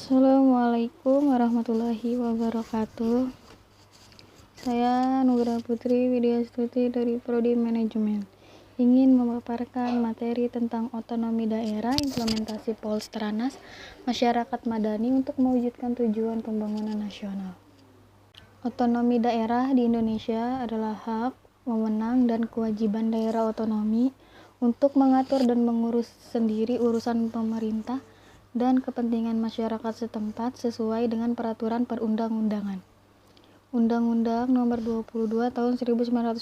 Assalamualaikum warahmatullahi wabarakatuh. Saya Nugra Putri Widyastuti dari Prodi Manajemen. Ingin memaparkan materi tentang otonomi daerah, implementasi Polstranas, masyarakat madani untuk mewujudkan tujuan pembangunan nasional. Otonomi daerah di Indonesia adalah hak, wewenang, dan kewajiban daerah otonomi untuk mengatur dan mengurus sendiri urusan pemerintah dan kepentingan masyarakat setempat sesuai dengan peraturan perundang-undangan. Undang-Undang Nomor 22 Tahun 1999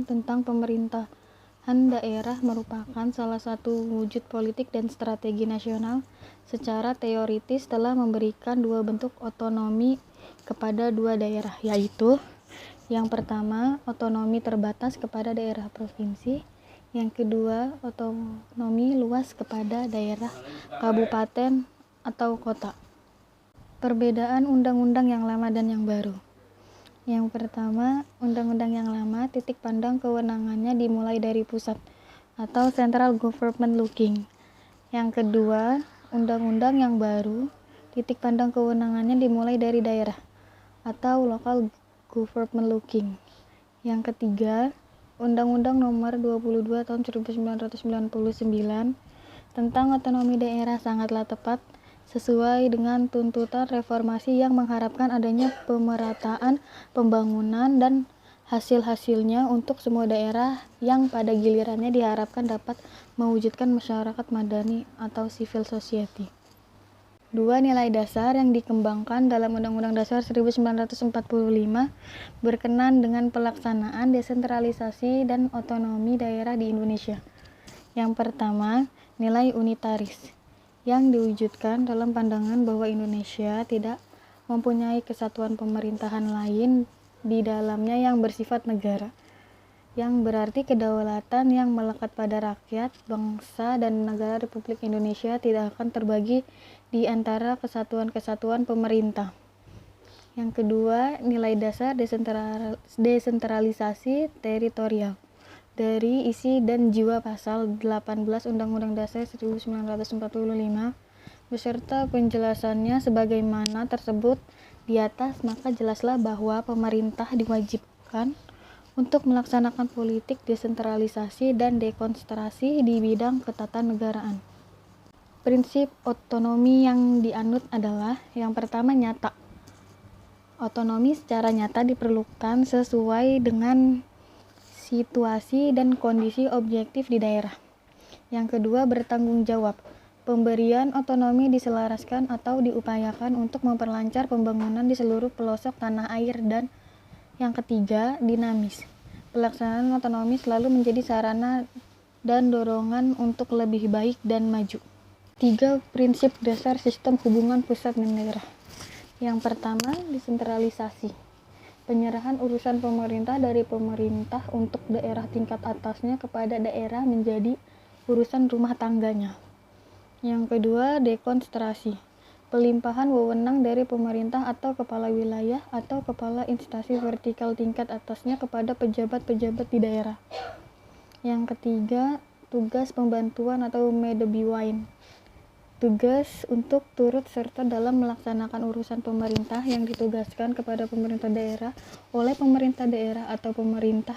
tentang Pemerintahan Daerah merupakan salah satu wujud politik dan strategi nasional secara teoritis telah memberikan dua bentuk otonomi kepada dua daerah, yaitu yang pertama, otonomi terbatas kepada daerah provinsi. Yang kedua, otonomi luas kepada daerah, kabupaten, atau kota. Perbedaan undang-undang yang lama dan yang baru. Yang pertama, undang-undang yang lama, titik pandang kewenangannya dimulai dari pusat, atau central government looking. Yang kedua, undang-undang yang baru, titik pandang kewenangannya dimulai dari daerah, atau local government looking. Yang ketiga, Undang-Undang Nomor 22 Tahun 1999 tentang otonomi daerah sangatlah tepat sesuai dengan tuntutan reformasi yang mengharapkan adanya pemerataan pembangunan dan hasil-hasilnya untuk semua daerah yang pada gilirannya diharapkan dapat mewujudkan masyarakat madani atau civil society. Dua nilai dasar yang dikembangkan dalam Undang-Undang Dasar 1945 berkenaan dengan pelaksanaan desentralisasi dan otonomi daerah di Indonesia. Yang pertama, nilai unitaris, yang diwujudkan dalam pandangan bahwa Indonesia tidak mempunyai kesatuan pemerintahan lain di dalamnya yang bersifat negara, yang berarti kedaulatan yang melekat pada rakyat, bangsa, dan negara Republik Indonesia tidak akan terbagi di antara kesatuan-kesatuan pemerintah. Yang kedua, nilai dasar desentralisasi teritorial dari isi dan jiwa pasal 18 Undang-Undang Dasar 1945 beserta penjelasannya sebagaimana tersebut di atas, maka jelaslah bahwa pemerintah diwajibkan untuk melaksanakan politik desentralisasi dan dekonsentrasi di bidang ketatanegaraan. Prinsip otonomi yang dianut adalah yang pertama, nyata. Otonomi secara nyata diperlukan sesuai dengan situasi dan kondisi objektif di daerah. Yang kedua, bertanggung jawab. Pemberian otonomi diselaraskan atau diupayakan untuk memperlancar pembangunan di seluruh pelosok tanah air. Dan yang ketiga, dinamis. Pelaksanaan otonomi selalu menjadi sarana dan dorongan untuk lebih baik dan maju. 3. Prinsip dasar sistem hubungan pusat dan daerah. Yang pertama, desentralisasi. Penyerahan urusan pemerintah dari pemerintah untuk daerah tingkat atasnya kepada daerah menjadi urusan rumah tangganya. Yang kedua, dekonsentrasi. Pelimpahan wewenang dari pemerintah atau kepala wilayah atau kepala instansi vertikal tingkat atasnya kepada pejabat-pejabat di daerah. Yang ketiga, tugas pembantuan atau medebiwain. Tugas untuk turut serta dalam melaksanakan urusan pemerintah yang ditugaskan kepada pemerintah daerah oleh pemerintah daerah atau pemerintah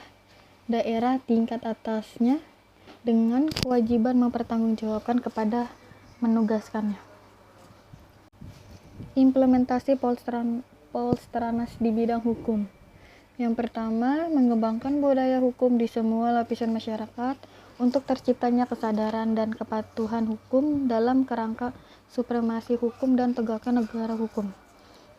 daerah tingkat atasnya dengan kewajiban mempertanggungjawabkan kepada menugaskannya. Implementasi Polstranas di bidang hukum. Yang pertama, mengembangkan budaya hukum di semua lapisan masyarakat untuk terciptanya kesadaran dan kepatuhan hukum dalam kerangka supremasi hukum dan tegakkan negara hukum.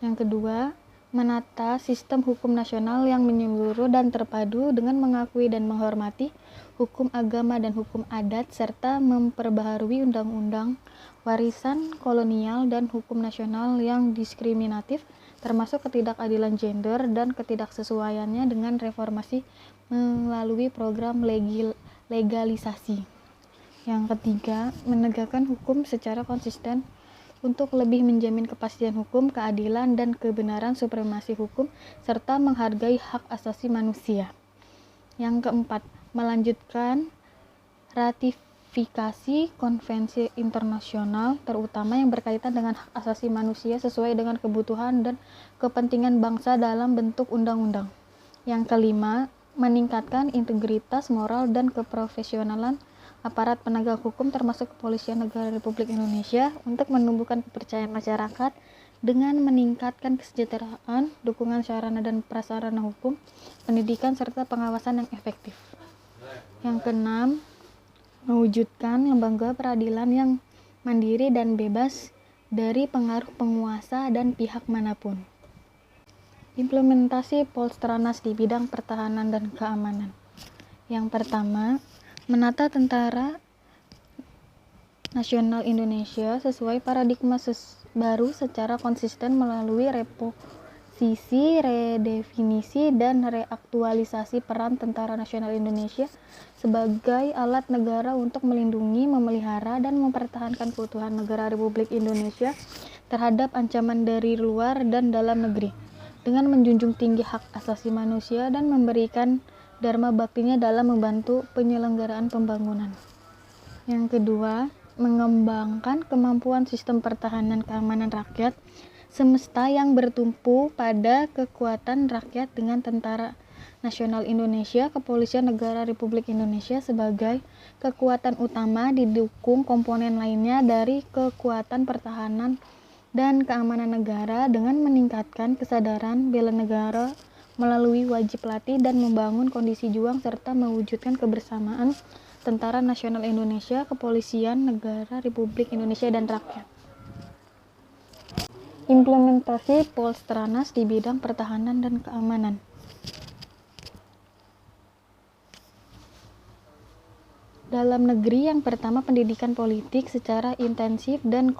Yang kedua, menata sistem hukum nasional yang menyeluruh dan terpadu dengan mengakui dan menghormati hukum agama dan hukum adat serta memperbaharui undang-undang warisan kolonial dan hukum nasional yang diskriminatif, termasuk ketidakadilan gender dan ketidaksesuaiannya dengan reformasi melalui program legalisasi. Yang ketiga, menegakkan hukum secara konsisten untuk lebih menjamin kepastian hukum, keadilan, dan kebenaran supremasi hukum, serta menghargai hak asasi manusia. Yang keempat, melanjutkan meratifikasi konvensi internasional, terutama yang berkaitan dengan hak asasi manusia sesuai dengan kebutuhan dan kepentingan bangsa dalam bentuk undang-undang. Yang kelima, meningkatkan integritas moral dan keprofesionalan aparat penegak hukum termasuk Kepolisian Negara Republik Indonesia untuk menumbuhkan kepercayaan masyarakat dengan meningkatkan kesejahteraan, dukungan sarana dan prasarana hukum, pendidikan, serta pengawasan yang efektif. Yang keenam, mewujudkan lembaga peradilan yang mandiri dan bebas dari pengaruh penguasa dan pihak manapun. Implementasi Polstranas di bidang pertahanan dan keamanan. Yang pertama, menata Tentara Nasional Indonesia sesuai paradigma baru secara konsisten melalui reposisi, redefinisi, dan reaktualisasi peran Tentara Nasional Indonesia sebagai alat negara untuk melindungi, memelihara, dan mempertahankan keutuhan negara Republik Indonesia terhadap ancaman dari luar dan dalam negeri, dengan menjunjung tinggi hak asasi manusia dan memberikan dharma baktinya dalam membantu penyelenggaraan pembangunan. Yang kedua, mengembangkan kemampuan sistem pertahanan keamanan rakyat semesta yang bertumpu pada kekuatan rakyat dengan Tentara Nasional Indonesia, Kepolisian Negara Republik Indonesia sebagai kekuatan utama, didukung komponen lainnya dari kekuatan pertahanan dan keamanan negara dengan meningkatkan kesadaran bela negara melalui wajib latih dan membangun kondisi juang serta mewujudkan kebersamaan Tentara Nasional Indonesia, Kepolisian Negara Republik Indonesia, dan rakyat. Implementasi Polstranas di bidang pertahanan dan keamanan. Dalam negeri, yang pertama, pendidikan politik secara intensif dan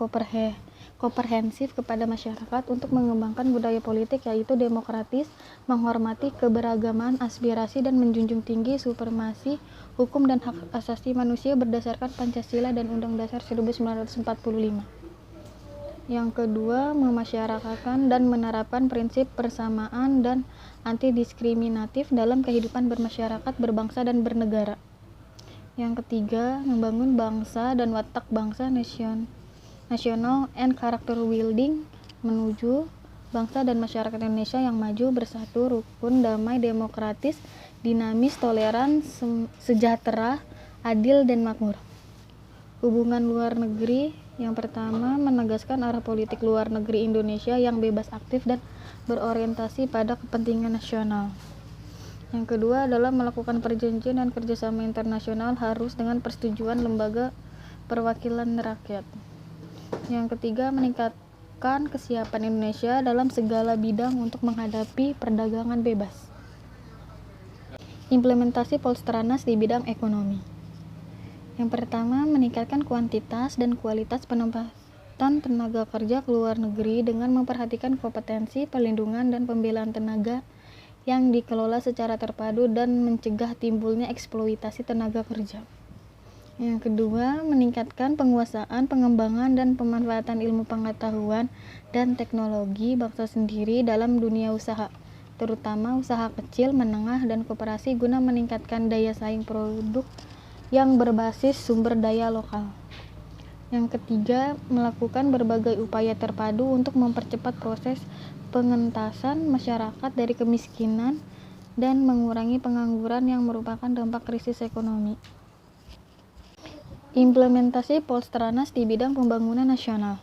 komprehensif kepada masyarakat untuk mengembangkan budaya politik, yaitu demokratis, menghormati keberagaman aspirasi, dan menjunjung tinggi supremasi hukum dan hak asasi manusia berdasarkan Pancasila dan Undang-Undang Dasar 1945. Yang kedua, memasyarakatkan dan menerapkan prinsip persamaan dan antidiskriminatif dalam kehidupan bermasyarakat, berbangsa, dan bernegara. Yang ketiga, membangun bangsa dan watak bangsa nasional and character building menuju bangsa dan masyarakat Indonesia yang maju, bersatu, rukun, damai, demokratis, dinamis, toleran, sejahtera, adil, dan makmur. Hubungan luar negeri. Yang pertama, menegaskan arah politik luar negeri Indonesia yang bebas, aktif, dan berorientasi pada kepentingan nasional. Yang kedua adalah melakukan perjanjian dan kerjasama internasional harus dengan persetujuan lembaga perwakilan rakyat. Yang ketiga, meningkatkan kesiapan Indonesia dalam segala bidang untuk menghadapi perdagangan bebas. Implementasi Polstranas di bidang ekonomi. Yang pertama, meningkatkan kuantitas dan kualitas penempatan tenaga kerja ke luar negeri dengan memperhatikan kompetensi, perlindungan, dan pembelaan tenaga yang dikelola secara terpadu dan mencegah timbulnya eksploitasi tenaga kerja. Yang kedua, meningkatkan penguasaan, pengembangan, dan pemanfaatan ilmu pengetahuan dan teknologi bangsa sendiri dalam dunia usaha, terutama usaha kecil, menengah, dan koperasi guna meningkatkan daya saing produk yang berbasis sumber daya lokal. Yang ketiga, melakukan berbagai upaya terpadu untuk mempercepat proses pengentasan masyarakat dari kemiskinan dan mengurangi pengangguran yang merupakan dampak krisis ekonomi. Implementasi Polstranas di bidang pembangunan nasional.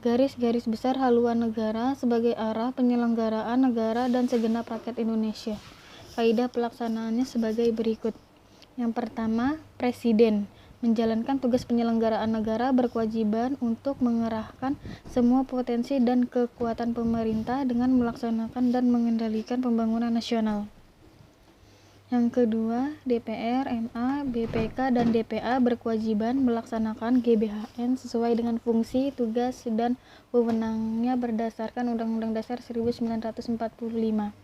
Garis-garis besar haluan negara sebagai arah penyelenggaraan negara dan segenap rakyat Indonesia. Kaidah pelaksanaannya sebagai berikut. Yang pertama, Presiden menjalankan tugas penyelenggaraan negara berkewajiban untuk mengerahkan semua potensi dan kekuatan pemerintah dengan melaksanakan dan mengendalikan pembangunan nasional. Yang kedua, DPR, MA, BPK, dan DPA berkewajiban melaksanakan GBHN sesuai dengan fungsi, tugas, dan wewenangnya berdasarkan Undang-Undang Dasar 1945.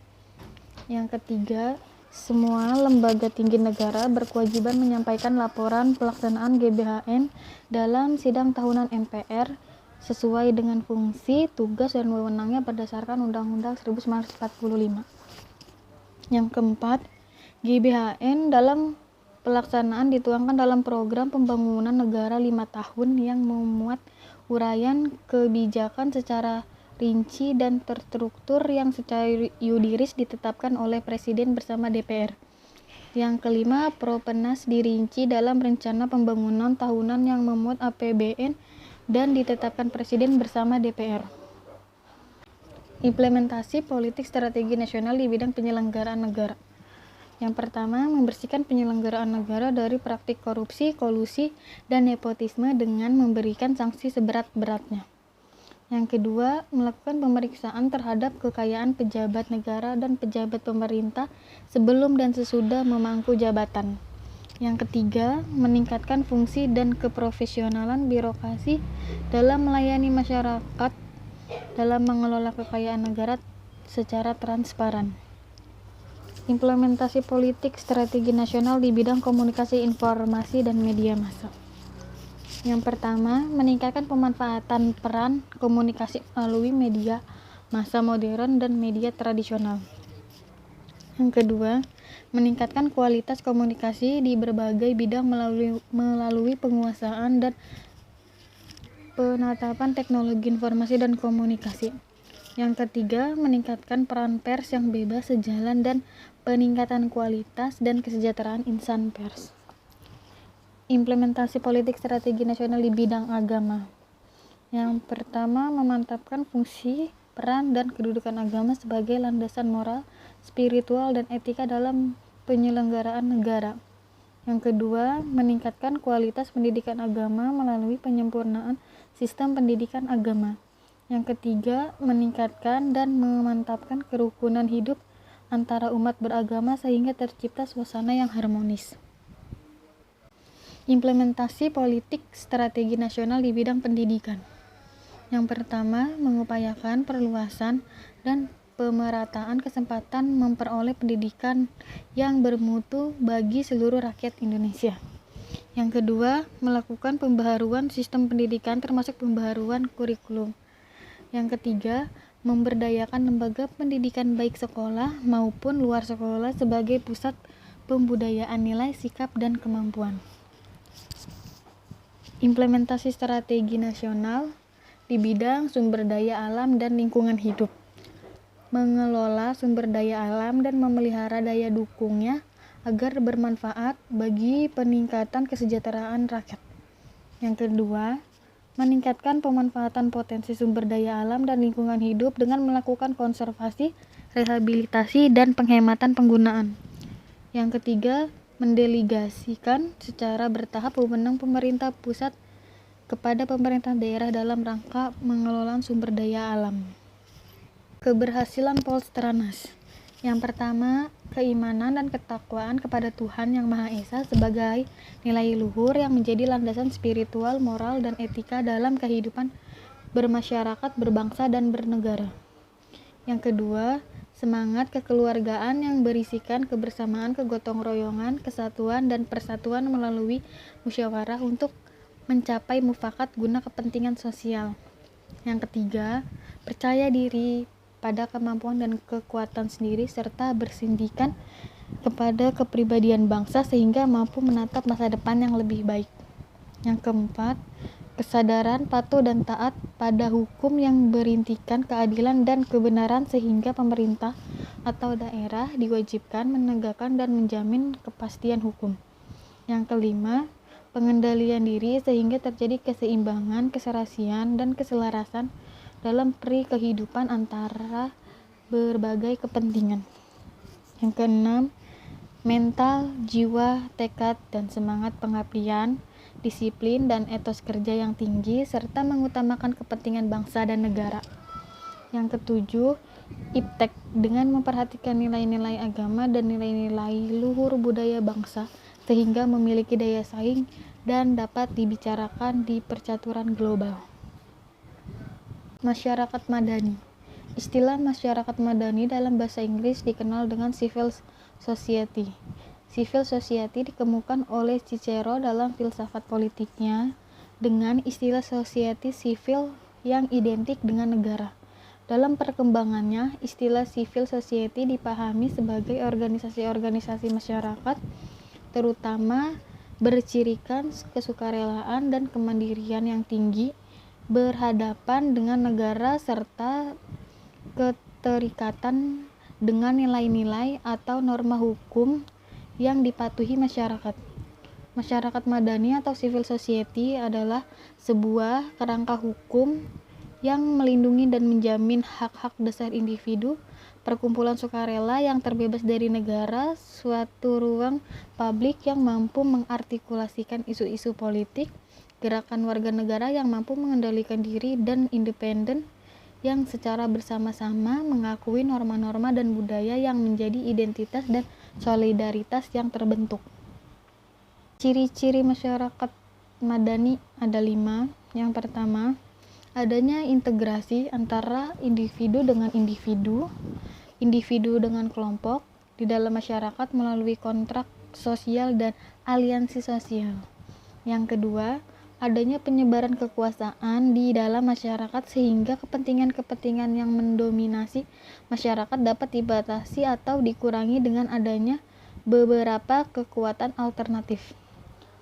Yang ketiga, semua lembaga tinggi negara berkewajiban menyampaikan laporan pelaksanaan GBHN dalam sidang tahunan MPR sesuai dengan fungsi, tugas, dan wewenangnya berdasarkan Undang-Undang 1945. Yang keempat, GBHN dalam pelaksanaan dituangkan dalam program pembangunan negara 5 tahun yang memuat uraian kebijakan secara rinci dan terstruktur yang secara yuridis ditetapkan oleh Presiden bersama DPR. Yang kelima, Propenas dirinci dalam rencana pembangunan tahunan yang memuat APBN dan ditetapkan Presiden bersama DPR. Implementasi politik strategi nasional di bidang penyelenggaraan negara. Yang pertama, membersihkan penyelenggaraan negara dari praktik korupsi, kolusi, dan nepotisme dengan memberikan sanksi seberat-beratnya. Yang kedua, melakukan pemeriksaan terhadap kekayaan pejabat negara dan pejabat pemerintah sebelum dan sesudah memangku jabatan. Yang ketiga, meningkatkan fungsi dan keprofesionalan birokrasi dalam melayani masyarakat dalam mengelola kekayaan negara secara transparan. Implementasi politik strategi nasional di bidang komunikasi informasi dan media massa. Yang pertama, meningkatkan pemanfaatan peran komunikasi melalui media massa modern dan media tradisional. Yang kedua, meningkatkan kualitas komunikasi di berbagai bidang melalui penguasaan dan penatapan teknologi informasi dan komunikasi. Yang ketiga, meningkatkan peran pers yang bebas sejalan dan peningkatan kualitas dan kesejahteraan insan pers. Implementasi politik strategi nasional di bidang agama. Yang pertama, memantapkan fungsi, peran, dan kedudukan agama sebagai landasan moral, spiritual, dan etika dalam penyelenggaraan negara. Yang kedua, meningkatkan kualitas pendidikan agama melalui penyempurnaan sistem pendidikan agama. Yang ketiga, meningkatkan dan memantapkan kerukunan hidup antara umat beragama sehingga tercipta suasana yang harmonis. Implementasi politik strategi nasional di bidang pendidikan. Yang pertama, mengupayakan perluasan dan pemerataan kesempatan memperoleh pendidikan yang bermutu bagi seluruh rakyat Indonesia. Yang kedua, melakukan pembaharuan sistem pendidikan termasuk pembaharuan kurikulum. Yang ketiga, memberdayakan lembaga pendidikan baik sekolah maupun luar sekolah sebagai pusat pembudayaan nilai, sikap, dan kemampuan. Implementasi strategi nasional di bidang sumber daya alam dan lingkungan hidup. Mengelola sumber daya alam dan memelihara daya dukungnya agar bermanfaat bagi peningkatan kesejahteraan rakyat. Yang kedua, meningkatkan pemanfaatan potensi sumber daya alam dan lingkungan hidup dengan melakukan konservasi, rehabilitasi, dan penghematan penggunaan. Yang ketiga, mendelegasikan secara bertahap wewenang pemerintah pusat kepada pemerintah daerah dalam rangka mengelola sumber daya alam. Keberhasilan Polstranas. Yang pertama, keimanan dan ketakwaan kepada Tuhan Yang Maha Esa sebagai nilai luhur yang menjadi landasan spiritual, moral, dan etika dalam kehidupan bermasyarakat, berbangsa, dan bernegara. Yang kedua, semangat kekeluargaan yang berisikan kebersamaan, kegotong royongan, kesatuan, dan persatuan melalui musyawarah untuk mencapai mufakat guna kepentingan sosial. Yang ketiga, percaya diri pada kemampuan dan kekuatan sendiri serta bersindikan kepada kepribadian bangsa sehingga mampu menatap masa depan yang lebih baik. Yang keempat, kesadaran patuh dan taat pada hukum yang berintikan keadilan dan kebenaran sehingga pemerintah atau daerah diwajibkan menegakkan dan menjamin kepastian hukum. Yang kelima, pengendalian diri sehingga terjadi keseimbangan, keserasian, dan keselarasan dalam kehidupan antara berbagai kepentingan. Yang keenam, mental, jiwa, tekad, dan semangat pengabdian, disiplin, dan etos kerja yang tinggi, serta mengutamakan kepentingan bangsa dan negara. Yang ketujuh, iptek dengan memperhatikan nilai-nilai agama dan nilai-nilai luhur budaya bangsa, sehingga memiliki daya saing dan dapat dibicarakan di percaturan global. Masyarakat madani. Istilah masyarakat madani dalam bahasa Inggris dikenal dengan civil society. Civil society dikemukakan oleh Cicero dalam filsafat politiknya dengan istilah society sivil yang identik dengan negara. Dalam perkembangannya, istilah civil society dipahami sebagai organisasi-organisasi masyarakat terutama bercirikan kesukarelaan dan kemandirian yang tinggi berhadapan dengan negara serta keterikatan dengan nilai-nilai atau norma hukum yang dipatuhi masyarakat. Masyarakat madani atau civil society adalah sebuah kerangka hukum yang melindungi dan menjamin hak-hak dasar individu, perkumpulan sukarela yang terbebas dari negara, suatu ruang publik yang mampu mengartikulasikan isu-isu politik, gerakan warga negara yang mampu mengendalikan diri dan independen, yang secara bersama-sama mengakui norma-norma dan budaya yang menjadi identitas dan solidaritas yang terbentuk. Ciri-ciri masyarakat madani ada 5. Yang pertama, adanya integrasi antara individu dengan individu, individu dengan kelompok di dalam masyarakat melalui kontrak sosial dan aliansi sosial. Yang kedua, adanya penyebaran kekuasaan di dalam masyarakat sehingga kepentingan-kepentingan yang mendominasi masyarakat dapat dibatasi atau dikurangi dengan adanya beberapa kekuatan alternatif.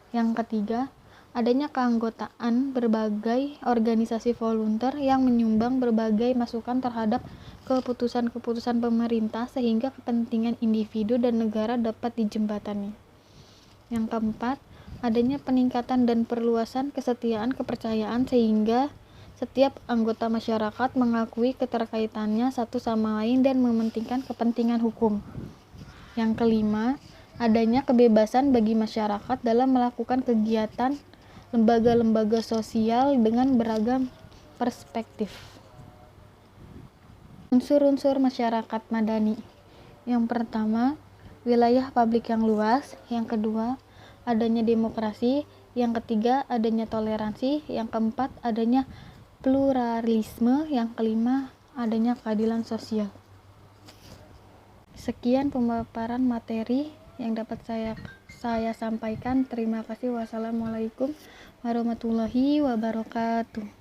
Yang ketiga, adanya keanggotaan berbagai organisasi volunteer yang menyumbang berbagai masukan terhadap keputusan-keputusan pemerintah sehingga kepentingan individu dan negara dapat dijembatani. Yang keempat, adanya peningkatan dan perluasan kesetiaan kepercayaan sehingga setiap anggota masyarakat mengakui keterkaitannya satu sama lain dan mementingkan kepentingan hukum. Yang kelima, adanya kebebasan bagi masyarakat dalam melakukan kegiatan lembaga-lembaga sosial dengan beragam perspektif. Unsur-unsur masyarakat madani. Yang pertama, wilayah publik yang luas. Yang kedua, adanya demokrasi. Yang ketiga, adanya toleransi. Yang keempat, adanya pluralisme. Yang kelima, adanya keadilan sosial. Sekian pemaparan materi yang dapat saya sampaikan. Terima kasih. Wassalamualaikum warahmatullahi wabarakatuh.